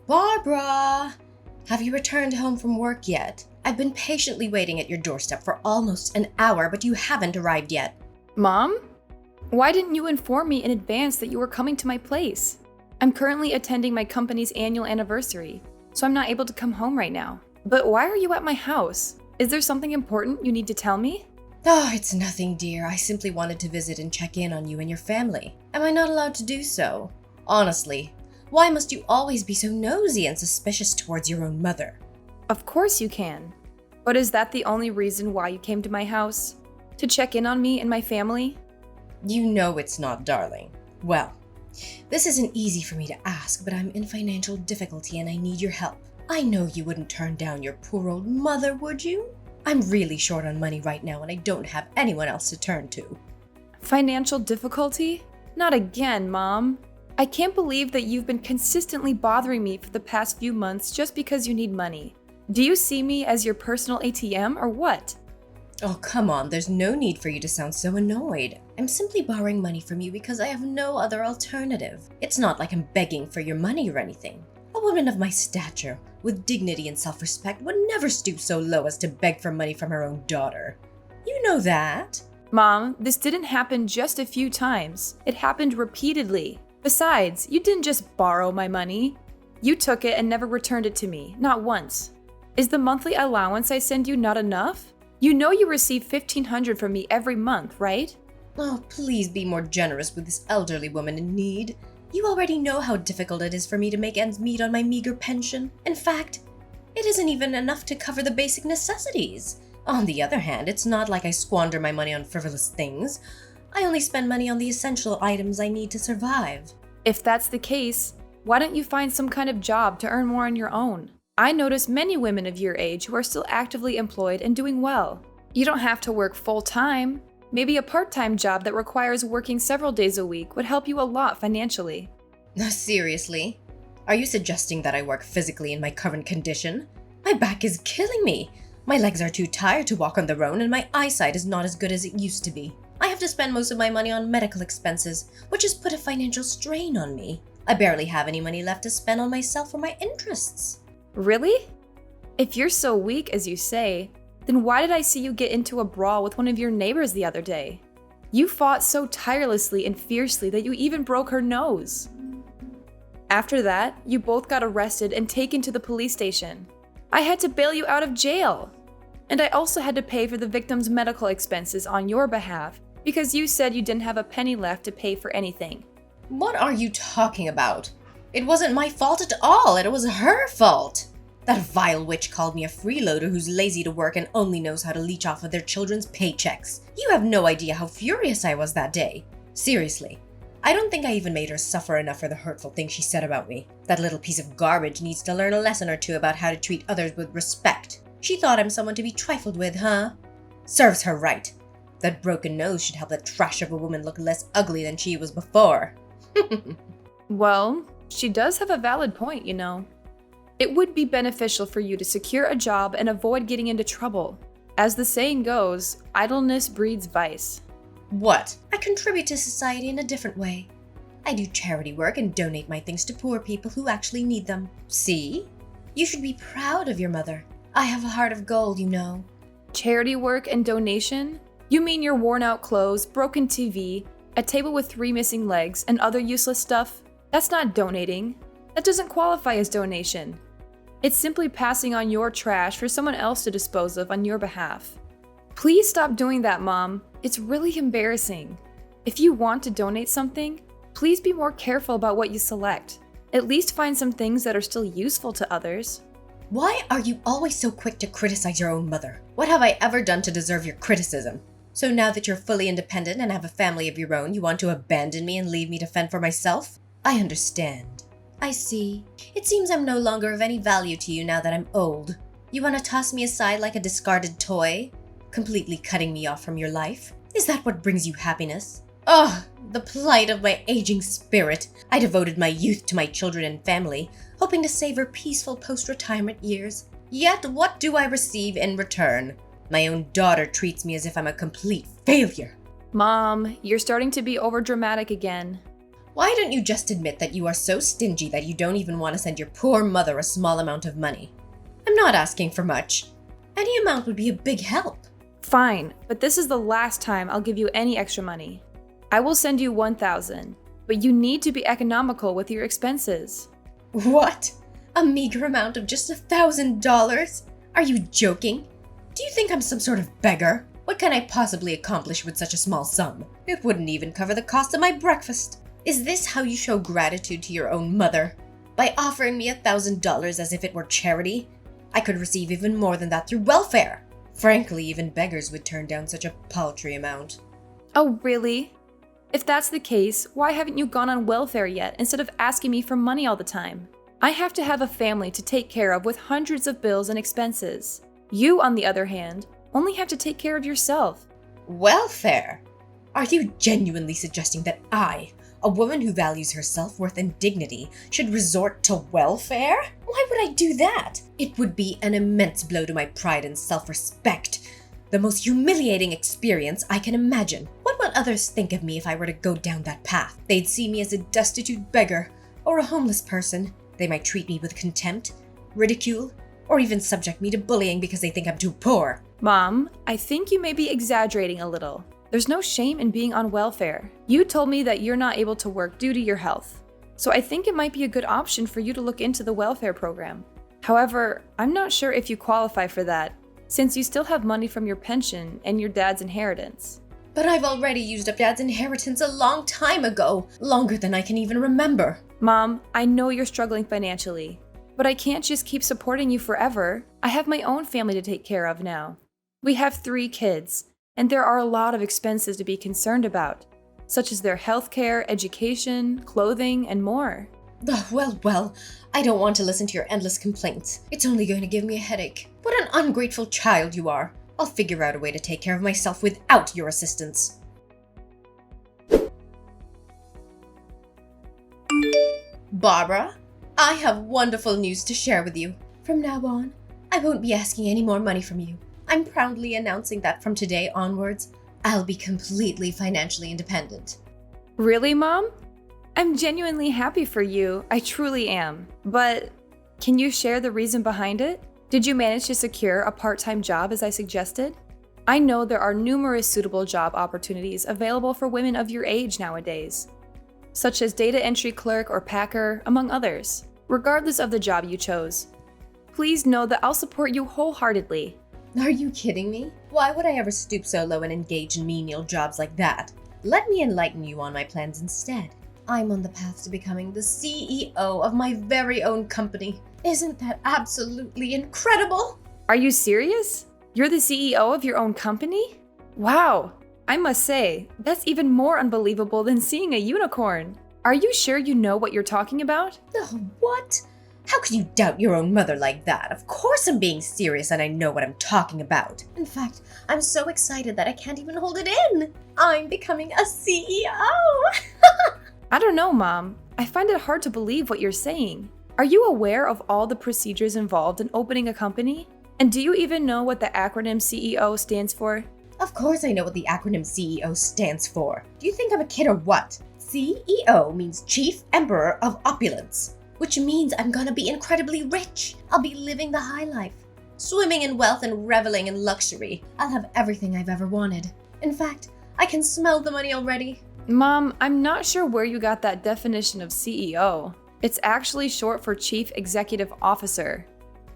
Barbara! Have you returned home from work yet? I've been patiently waiting at your doorstep for almost an hour, but you haven't arrived yet. Mom? Why didn't you inform me in advance that you were coming to my place? I'm currently attending my company's annual anniversary, so I'm not able to come home right now. But why are you at my house? Is there something important you need to tell me? Oh, it's nothing, dear. I simply wanted to visit and check in on you and your family. Am I not allowed to do so? Honestly, why must you always be so nosy and suspicious towards your own mother? Of course you can. But is that the only reason why you came to my house? To check in on me and my family? You know it's not, darling. Well, this isn't easy for me to ask, but I'm in financial difficulty and I need your help. I know you wouldn't turn down your poor old mother, would you? I'm really short on money right now and I don't have anyone else to turn to. Financial difficulty? Not again, Mom. I can't believe that you've been consistently bothering me for the past few months just because you need money. Do you see me as your personal ATM or what? Oh, come on, there's no need for you to sound so annoyed. I'm simply borrowing money from you because I have no other alternative. It's not like I'm begging for your money or anything. A woman of my stature, with dignity and self-respect, would never stoop so low as to beg for money from her own daughter. You know that. Mom, this didn't happen just a few times. It happened repeatedly. Besides, you didn't just borrow my money. You took it and never returned it to me, not once. Is the monthly allowance I send you not enough? You know you receive $1,500 from me every month, right? Oh, please be more generous with this elderly woman in need. You already know how difficult it is for me to make ends meet on my meager pension. In fact, it isn't even enough to cover the basic necessities. On the other hand, it's not like I squander my money on frivolous things. I only spend money on the essential items I need to survive. If that's the case, why don't you find some kind of job to earn more on your own? I notice many women of your age who are still actively employed and doing well. You don't have to work full-time. Maybe a part-time job that requires working several days a week would help you a lot financially. Seriously? Are you suggesting that I work physically in my current condition? My back is killing me. My legs are too tired to walk on their own and my eyesight is not as good as it used to be. I have to spend most of my money on medical expenses, which has put a financial strain on me. I barely have any money left to spend on myself or my interests. Really? If you're so weak as you say, then why did I see you get into a brawl with one of your neighbors the other day? You fought so tirelessly and fiercely that you even broke her nose. After that, you both got arrested and taken to the police station. I had to bail you out of jail. And I also had to pay for the victim's medical expenses on your behalf because you said you didn't have a penny left to pay for anything. What are you talking about? It wasn't my fault at all. It was her fault. That vile witch called me a freeloader who's lazy to work and only knows how to leech off of their children's paychecks. You have no idea how furious I was that day. Seriously, I don't think I even made her suffer enough for the hurtful things she said about me. That little piece of garbage needs to learn a lesson or two about how to treat others with respect. She thought I'm someone to be trifled with, huh? Serves her right. That broken nose should help that trash of a woman look less ugly than she was before. Well, she does have a valid point, you know. It would be beneficial for you to secure a job and avoid getting into trouble. As the saying goes, idleness breeds vice. What? I contribute to society in a different way. I do charity work and donate my things to poor people who actually need them. See? You should be proud of your mother. I have a heart of gold, you know. Charity work and donation? You mean your worn-out clothes, broken TV, a table with 3 missing legs, and other useless stuff? That's not donating. That doesn't qualify as donation. It's simply passing on your trash for someone else to dispose of on your behalf. Please stop doing that, Mom. It's really embarrassing. If you want to donate something, please be more careful about what you select. At least find some things that are still useful to others. Why are you always so quick to criticize your own mother? What have I ever done to deserve your criticism? So now that you're fully independent and have a family of your own, you want to abandon me and leave me to fend for myself? I understand. I see. It seems I'm no longer of any value to you now that I'm old. You want to toss me aside like a discarded toy? Completely cutting me off from your life? Is that what brings you happiness? Oh, the plight of my aging spirit. I devoted my youth to my children and family, hoping to savor peaceful post-retirement years. Yet what do I receive in return? My own daughter treats me as if I'm a complete failure. Mom, you're starting to be overdramatic again. Why don't you just admit that you are so stingy that you don't even want to send your poor mother a small amount of money? I'm not asking for much. Any amount would be a big help. Fine, but this is the last time I'll give you any extra money. I will send you $1,000, but you need to be economical with your expenses. What? A meager amount of just $1,000? Are you joking? Do you think I'm some sort of beggar? What can I possibly accomplish with such a small sum? It wouldn't even cover the cost of my breakfast. Is this how you show gratitude to your own mother? By offering me $1,000 as if it were charity? I could receive even more than that through welfare. Frankly, even beggars would turn down such a paltry amount. Oh, really? If that's the case, why haven't you gone on welfare yet instead of asking me for money all the time? I have to have a family to take care of with hundreds of bills and expenses. You, on the other hand, only have to take care of yourself. Welfare? Are you genuinely suggesting that I, a woman who values her self-worth and dignity, should resort to welfare? Why would I do that? It would be an immense blow to my pride and self-respect. The most humiliating experience I can imagine. What would others think of me if I were to go down that path? They'd see me as a destitute beggar or a homeless person. They might treat me with contempt, ridicule, or even subject me to bullying because they think I'm too poor. Mom, I think you may be exaggerating a little. There's no shame in being on welfare. You told me that you're not able to work due to your health. So I think it might be a good option for you to look into the welfare program. However, I'm not sure if you qualify for that, since you still have money from your pension and your dad's inheritance. But I've already used up Dad's inheritance a long time ago, longer than I can even remember. Mom, I know you're struggling financially, but I can't just keep supporting you forever. I have my own family to take care of now. We have 3 kids, and there are a lot of expenses to be concerned about, such as their healthcare, education, clothing, and more. Well, I don't want to listen to your endless complaints. It's only going to give me a headache. What an ungrateful child you are. I'll figure out a way to take care of myself without your assistance. Barbara, I have wonderful news to share with you. From now on, I won't be asking any more money from you. I'm proudly announcing that from today onwards, I'll be completely financially independent. Really, Mom? I'm genuinely happy for you. I truly am. But can you share the reason behind it? Did you manage to secure a part-time job as I suggested? I know there are numerous suitable job opportunities available for women of your age nowadays, such as data entry clerk or packer, among others. Regardless of the job you chose, please know that I'll support you wholeheartedly. Are you kidding me? Why would I ever stoop so low and engage in menial jobs like that? Let me enlighten you on my plans instead. I'm on the path to becoming the CEO of my very own company. Isn't that absolutely incredible? Are you serious? You're the CEO of your own company? Wow! I must say, that's even more unbelievable than seeing a unicorn. Are you sure you know what you're talking about? Oh, what? How could you doubt your own mother like that? Of course I'm being serious and I know what I'm talking about. In fact, I'm so excited that I can't even hold it in. I'm becoming a CEO! I don't know, Mom. I find it hard to believe what you're saying. Are you aware of all the procedures involved in opening a company? And do you even know what the acronym CEO stands for? Of course I know what the acronym CEO stands for. Do you think I'm a kid or what? CEO means Chief Emperor of Opulence, which means I'm gonna be incredibly rich. I'll be living the high life, swimming in wealth and reveling in luxury. I'll have everything I've ever wanted. In fact, I can smell the money already. Mom, I'm not sure where you got that definition of CEO. It's actually short for Chief Executive Officer,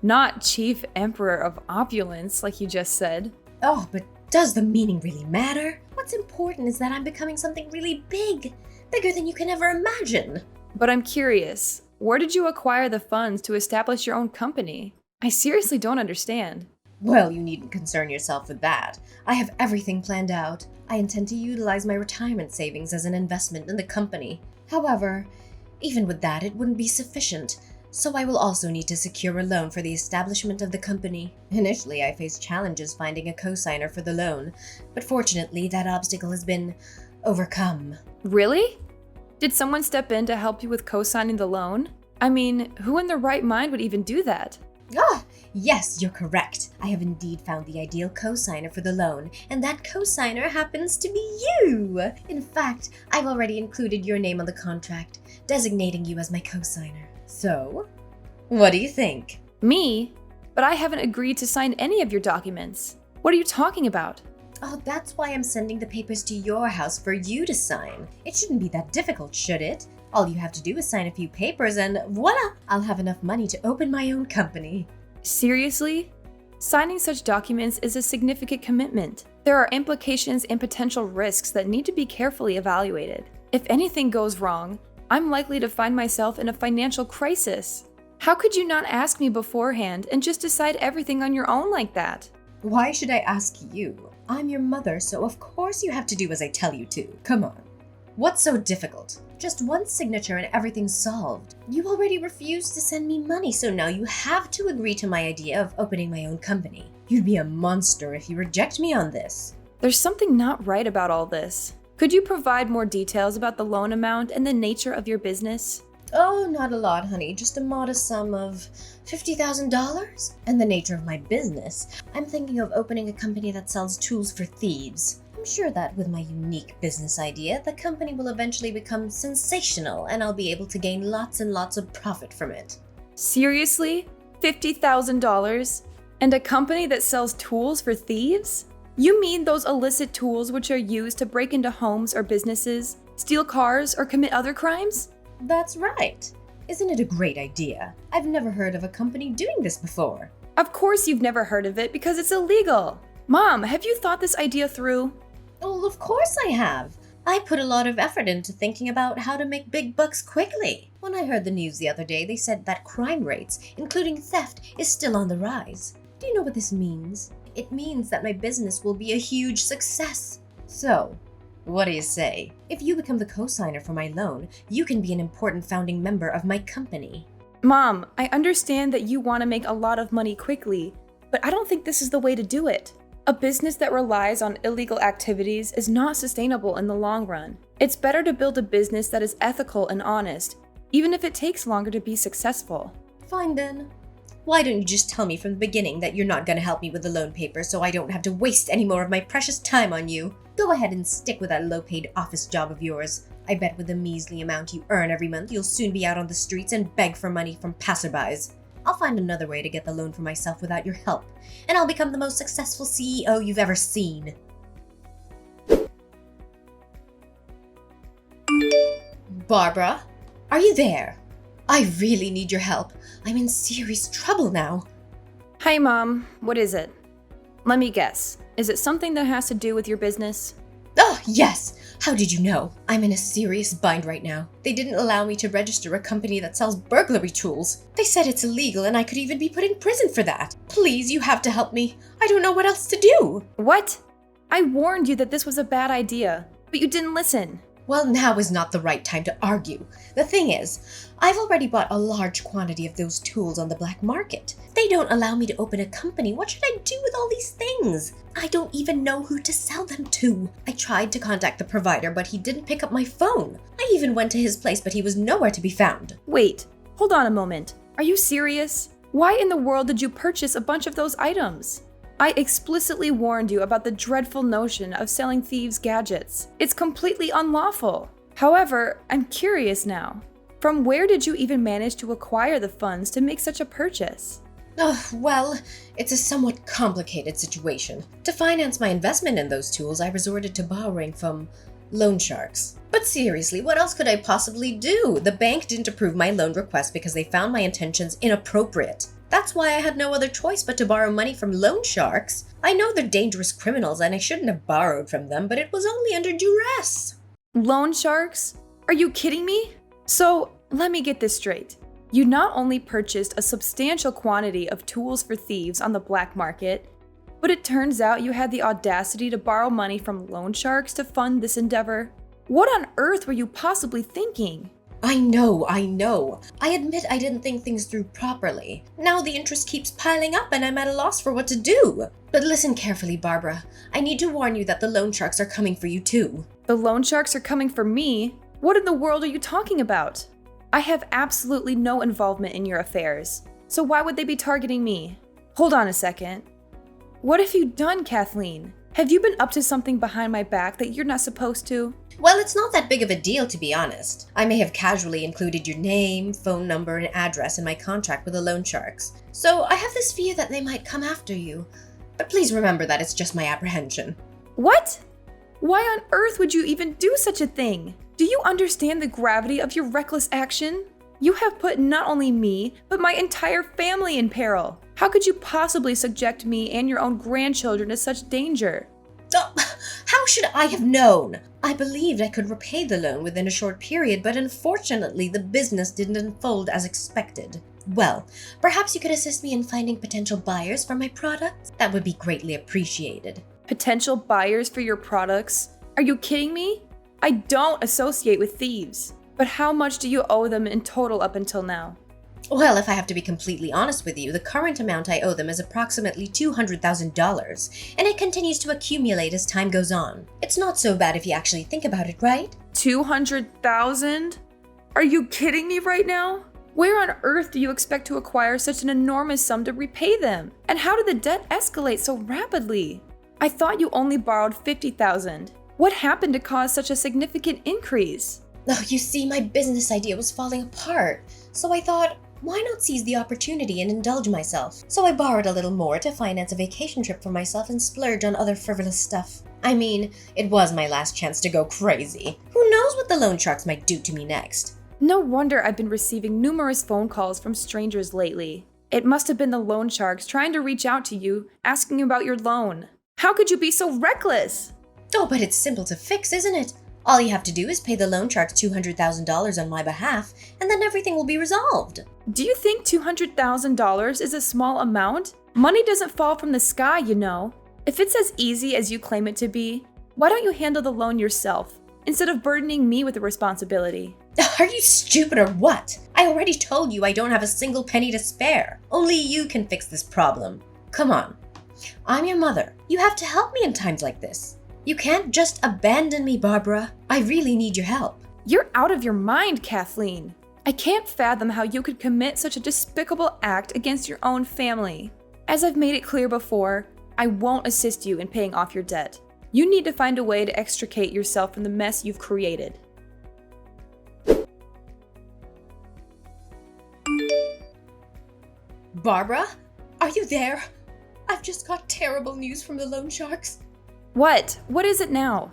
not Chief Emperor of Opulence, like you just said. Oh, but does the meaning really matter? What's important is that I'm becoming something really big, bigger than you can ever imagine. But I'm curious, where did you acquire the funds to establish your own company? I seriously don't understand. Well, you needn't concern yourself with that. I have everything planned out. I intend to utilize my retirement savings as an investment in the company. However, even with that, it wouldn't be sufficient, so I will also need to secure a loan for the establishment of the company. Initially, I faced challenges finding a cosigner for the loan, but fortunately, that obstacle has been overcome. Really? Did someone step in to help you with co-signing the loan? I mean, who in their right mind would even do that? Ah, yes, you're correct. I have indeed found the ideal cosigner for the loan, and that cosigner happens to be you. In fact, I've already included your name on the contract, designating you as my cosigner. So, what do you think? Me? But I haven't agreed to sign any of your documents. What are you talking about? Oh, that's why I'm sending the papers to your house for you to sign. It shouldn't be that difficult, should it? All you have to do is sign a few papers and voila! I'll have enough money to open my own company. Seriously? Signing such documents is a significant commitment. There are implications and potential risks that need to be carefully evaluated. If anything goes wrong, I'm likely to find myself in a financial crisis. How could you not ask me beforehand and just decide everything on your own like that? Why should I ask you? I'm your mother, so of course you have to do as I tell you to. Come on. What's so difficult? Just one signature and everything's solved. You already refused to send me money, so now you have to agree to my idea of opening my own company. You'd be a monster if you reject me on this. There's something not right about all this. Could you provide more details about the loan amount and the nature of your business? Oh, not a lot, honey. Just a modest sum of $50,000. And the nature of my business, I'm thinking of opening a company that sells tools for thieves. I'm sure that with my unique business idea, the company will eventually become sensational and I'll be able to gain lots and lots of profit from it. Seriously? $50,000? And a company that sells tools for thieves? You mean those illicit tools which are used to break into homes or businesses, steal cars, or commit other crimes? That's right. Isn't it a great idea? I've never heard of a company doing this before. Of course you've never heard of it because it's illegal. Mom, have you thought this idea through? Well, of course I have. I put a lot of effort into thinking about how to make big bucks quickly. When I heard the news the other day, they said that crime rates, including theft, is still on the rise. Do you know what this means? It means that my business will be a huge success. So, what do you say? If you become the cosigner for my loan, you can be an important founding member of my company. Mom, I understand that you want to make a lot of money quickly, but I don't think this is the way to do it. A business that relies on illegal activities is not sustainable in the long run. It's better to build a business that is ethical and honest, even if it takes longer to be successful. Fine then. Why don't you just tell me from the beginning that you're not going to help me with the loan paper so I don't have to waste any more of my precious time on you? Go ahead and stick with that low-paid office job of yours. I bet with the measly amount you earn every month, you'll soon be out on the streets and beg for money from passerbys. I'll find another way to get the loan for myself without your help, and I'll become the most successful CEO you've ever seen. Barbara, are you there? I really need your help. I'm in serious trouble now. Hi, Mom. What is it? Let me guess. Is it something that has to do with your business? Oh, yes! How did you know? I'm in a serious bind right now. They didn't allow me to register a company that sells burglary tools. They said it's illegal and I could even be put in prison for that. Please, you have to help me. I don't know what else to do. What? I warned you that this was a bad idea, but you didn't listen. Well, now is not the right time to argue. The thing is, I've already bought a large quantity of those tools on the black market. They don't allow me to open a company. What should I do with all these things? I don't even know who to sell them to. I tried to contact the provider, but he didn't pick up my phone. I even went to his place, but he was nowhere to be found. Wait, hold on a moment. Are you serious? Why in the world did you purchase a bunch of those items? I explicitly warned you about the dreadful notion of selling thieves' gadgets. It's completely unlawful. However, I'm curious now. From where did you even manage to acquire the funds to make such a purchase? Oh, well, it's a somewhat complicated situation. To finance my investment in those tools, I resorted to borrowing from loan sharks. But seriously, what else could I possibly do? The bank didn't approve my loan request because they found my intentions inappropriate. That's why I had no other choice but to borrow money from loan sharks. I know they're dangerous criminals and I shouldn't have borrowed from them, but it was only under duress. Loan sharks? Are you kidding me? So, let me get this straight. You not only purchased a substantial quantity of tools for thieves on the black market, but it turns out you had the audacity to borrow money from loan sharks to fund this endeavor. What on earth were you possibly thinking? I know. I admit I didn't think things through properly. Now the interest keeps piling up and I'm at a loss for what to do. But listen carefully, Barbara. I need to warn you that the loan sharks are coming for you too. The loan sharks are coming for me? What in the world are you talking about? I have absolutely no involvement in your affairs. So why would they be targeting me? Hold on a second. What have you done, Kathleen? Have you been up to something behind my back that you're not supposed to? Well, it's not that big of a deal, to be honest. I may have casually included your name, phone number, and address in my contract with the loan sharks. So I have this fear that they might come after you. But please remember that it's just my apprehension. What? Why on earth would you even do such a thing? Do you understand the gravity of your reckless action? You have put not only me, but my entire family in peril. How could you possibly subject me and your own grandchildren to such danger? Oh, how should I have known? I believed I could repay the loan within a short period, but unfortunately the business didn't unfold as expected. Well, perhaps you could assist me in finding potential buyers for my products? That would be greatly appreciated. Potential buyers for your products? Are you kidding me? I don't associate with thieves. But how much do you owe them in total up until now? Well, if I have to be completely honest with you, the current amount I owe them is approximately $200,000, and it continues to accumulate as time goes on. It's not so bad if you actually think about it, right? 200,000? Are you kidding me right now? Where on earth do you expect to acquire such an enormous sum to repay them? And how did the debt escalate so rapidly? I thought you only borrowed 50,000. What happened to cause such a significant increase? Oh, you see, my business idea was falling apart, so I thought, why not seize the opportunity and indulge myself? So I borrowed a little more to finance a vacation trip for myself and splurge on other frivolous stuff. I mean, it was my last chance to go crazy. Who knows what the loan sharks might do to me next? No wonder I've been receiving numerous phone calls from strangers lately. It must have been the loan sharks trying to reach out to you, asking about your loan. How could you be so reckless? Oh, but it's simple to fix, isn't it? All you have to do is pay the loan sharks $200,000 on my behalf, and then everything will be resolved. Do you think $200,000 is a small amount? Money doesn't fall from the sky, you know. If it's as easy as you claim it to be, why don't you handle the loan yourself, instead of burdening me with the responsibility? Are you stupid or what? I already told you I don't have a single penny to spare. Only you can fix this problem. Come on. I'm your mother. You have to help me in times like this. You can't just abandon me, Barbara. I really need your help. You're out of your mind, Kathleen. I can't fathom how you could commit such a despicable act against your own family. As I've made it clear before, I won't assist you in paying off your debt. You need to find a way to extricate yourself from the mess you've created. Barbara? Are you there? I've just got terrible news from the loan sharks. What? What is it now?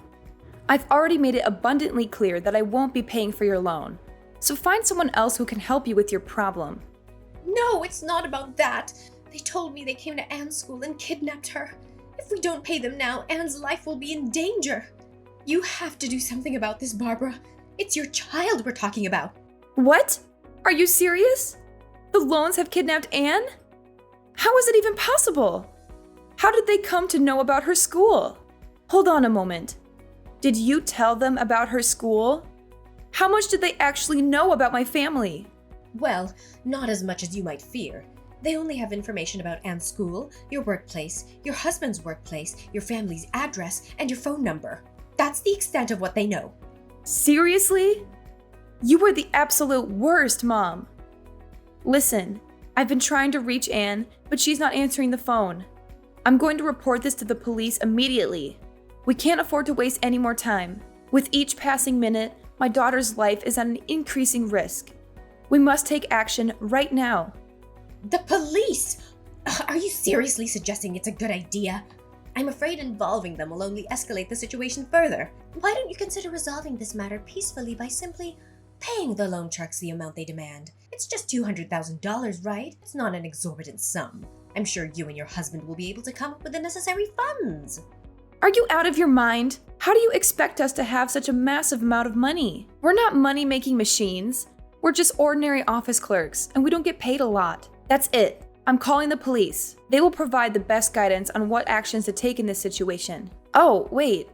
I've already made it abundantly clear that I won't be paying for your loan. So find someone else who can help you with your problem. No, it's not about that. They told me they came to Anne's school and kidnapped her. If we don't pay them now, Anne's life will be in danger. You have to do something about this, Barbara. It's your child we're talking about. What? Are you serious? The loans have kidnapped Anne? How is it even possible? How did they come to know about her school? Hold on a moment. Did you tell them about her school? How much did they actually know about my family? Well, not as much as you might fear. They only have information about Anne's school, your workplace, your husband's workplace, your family's address, and your phone number. That's the extent of what they know. Seriously? You were the absolute worst, Mom. Listen, I've been trying to reach Anne, but she's not answering the phone. I'm going to report this to the police immediately. We can't afford to waste any more time. With each passing minute, my daughter's life is at an increasing risk. We must take action right now. The police? Are you seriously suggesting it's a good idea? I'm afraid involving them will only escalate the situation further. Why don't you consider resolving this matter peacefully by simply paying the loan sharks the amount they demand? It's just $200,000, right? It's not an exorbitant sum. I'm sure you and your husband will be able to come up with the necessary funds. Are you out of your mind? How do you expect us to have such a massive amount of money? We're not money-making machines. We're just ordinary office clerks, and we don't get paid a lot. That's it. I'm calling the police. They will provide the best guidance on what actions to take in this situation. Oh, wait.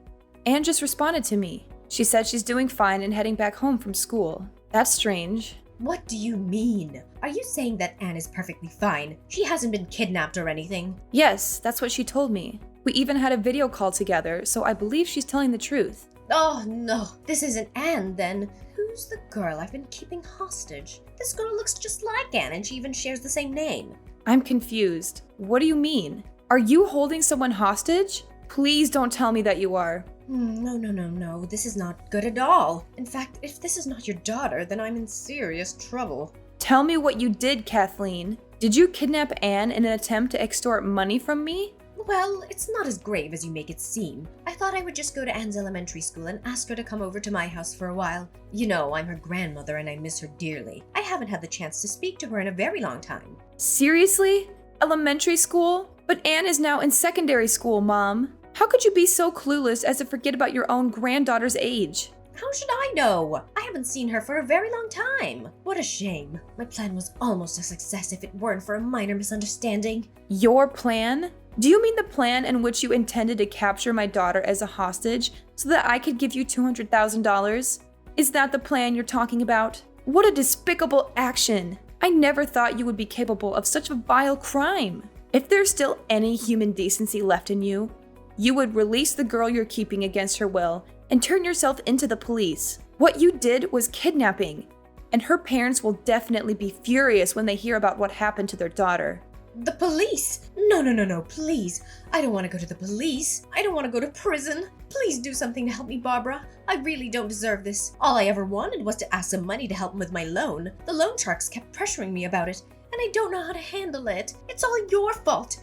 Anne just responded to me. She said she's doing fine and heading back home from school. That's strange. What do you mean? Are you saying that Anne is perfectly fine? She hasn't been kidnapped or anything? Yes, that's what she told me. We even had a video call together, so I believe she's telling the truth. Oh no, this isn't Anne then. Who's the girl I've been keeping hostage? This girl looks just like Anne and she even shares the same name. I'm confused. What do you mean? Are you holding someone hostage? Please don't tell me that you are. No. This is not good at all. In fact, if this is not your daughter, then I'm in serious trouble. Tell me what you did, Kathleen. Did you kidnap Anne in an attempt to extort money from me? Well, it's not as grave as you make it seem. I thought I would just go to Anne's elementary school and ask her to come over to my house for a while. You know, I'm her grandmother and I miss her dearly. I haven't had the chance to speak to her in a very long time. Seriously? Elementary school? But Anne is now in secondary school, Mom. How could you be so clueless as to forget about your own granddaughter's age? How should I know? I haven't seen her for a very long time. What a shame. My plan was almost a success if it weren't for a minor misunderstanding. Your plan? Do you mean the plan in which you intended to capture my daughter as a hostage so that I could give you $200,000? Is that the plan you're talking about? What a despicable action! I never thought you would be capable of such a vile crime. If there's still any human decency left in you, you would release the girl you're keeping against her will and turn yourself into the police. What you did was kidnapping, and her parents will definitely be furious when they hear about what happened to their daughter. The police? No, please. I don't want to go to the police. I don't want to go to prison. Please do something to help me, Barbara. I really don't deserve this. All I ever wanted was to ask some money to help with my loan. The loan sharks kept pressuring me about it, and I don't know how to handle it. It's all your fault.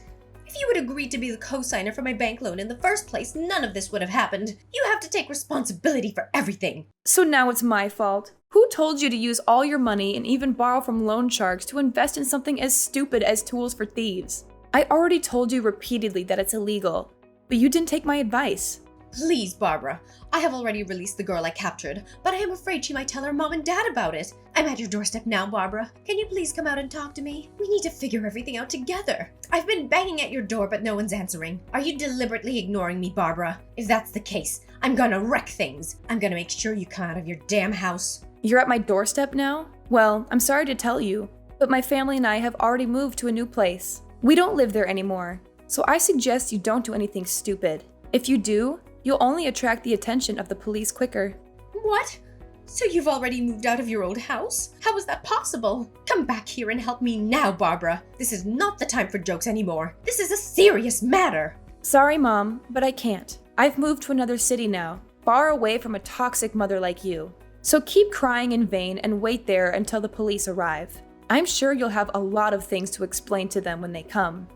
If you had agreed to be the cosigner for my bank loan in the first place, none of this would have happened. You have to take responsibility for everything. So now it's my fault. Who told you to use all your money and even borrow from loan sharks to invest in something as stupid as tools for thieves? I already told you repeatedly that it's illegal, but you didn't take my advice. Please, Barbara. I have already released the girl I captured, but I am afraid she might tell her mom and dad about it. I'm at your doorstep now, Barbara. Can you please come out and talk to me? We need to figure everything out together. I've been banging at your door, but no one's answering. Are you deliberately ignoring me, Barbara? If that's the case, I'm gonna wreck things. I'm gonna make sure you come out of your damn house. You're at my doorstep now? Well, I'm sorry to tell you, but my family and I have already moved to a new place. We don't live there anymore, so I suggest you don't do anything stupid. If you do, you'll only attract the attention of the police quicker. What? So you've already moved out of your old house? How is that possible? Come back here and help me now, Barbara. This is not the time for jokes anymore. This is a serious matter. Sorry, Mom, but I can't. I've moved to another city now, far away from a toxic mother like you. So keep crying in vain and wait there until the police arrive. I'm sure you'll have a lot of things to explain to them when they come.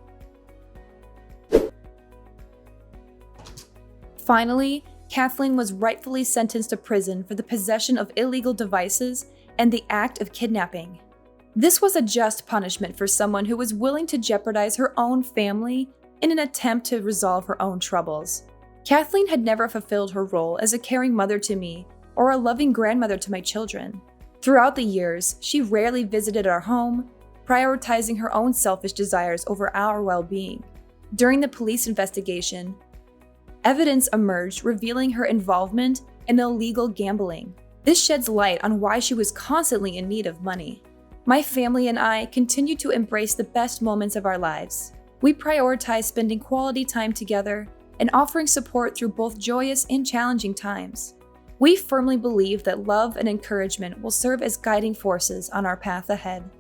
Finally, Kathleen was rightfully sentenced to prison for the possession of illegal devices and the act of kidnapping. This was a just punishment for someone who was willing to jeopardize her own family in an attempt to resolve her own troubles. Kathleen had never fulfilled her role as a caring mother to me or a loving grandmother to my children. Throughout the years, she rarely visited our home, prioritizing her own selfish desires over our well-being. During the police investigation, evidence emerged revealing her involvement in illegal gambling. This sheds light on why she was constantly in need of money. My family and I continue to embrace the best moments of our lives. We prioritize spending quality time together and offering support through both joyous and challenging times. We firmly believe that love and encouragement will serve as guiding forces on our path ahead.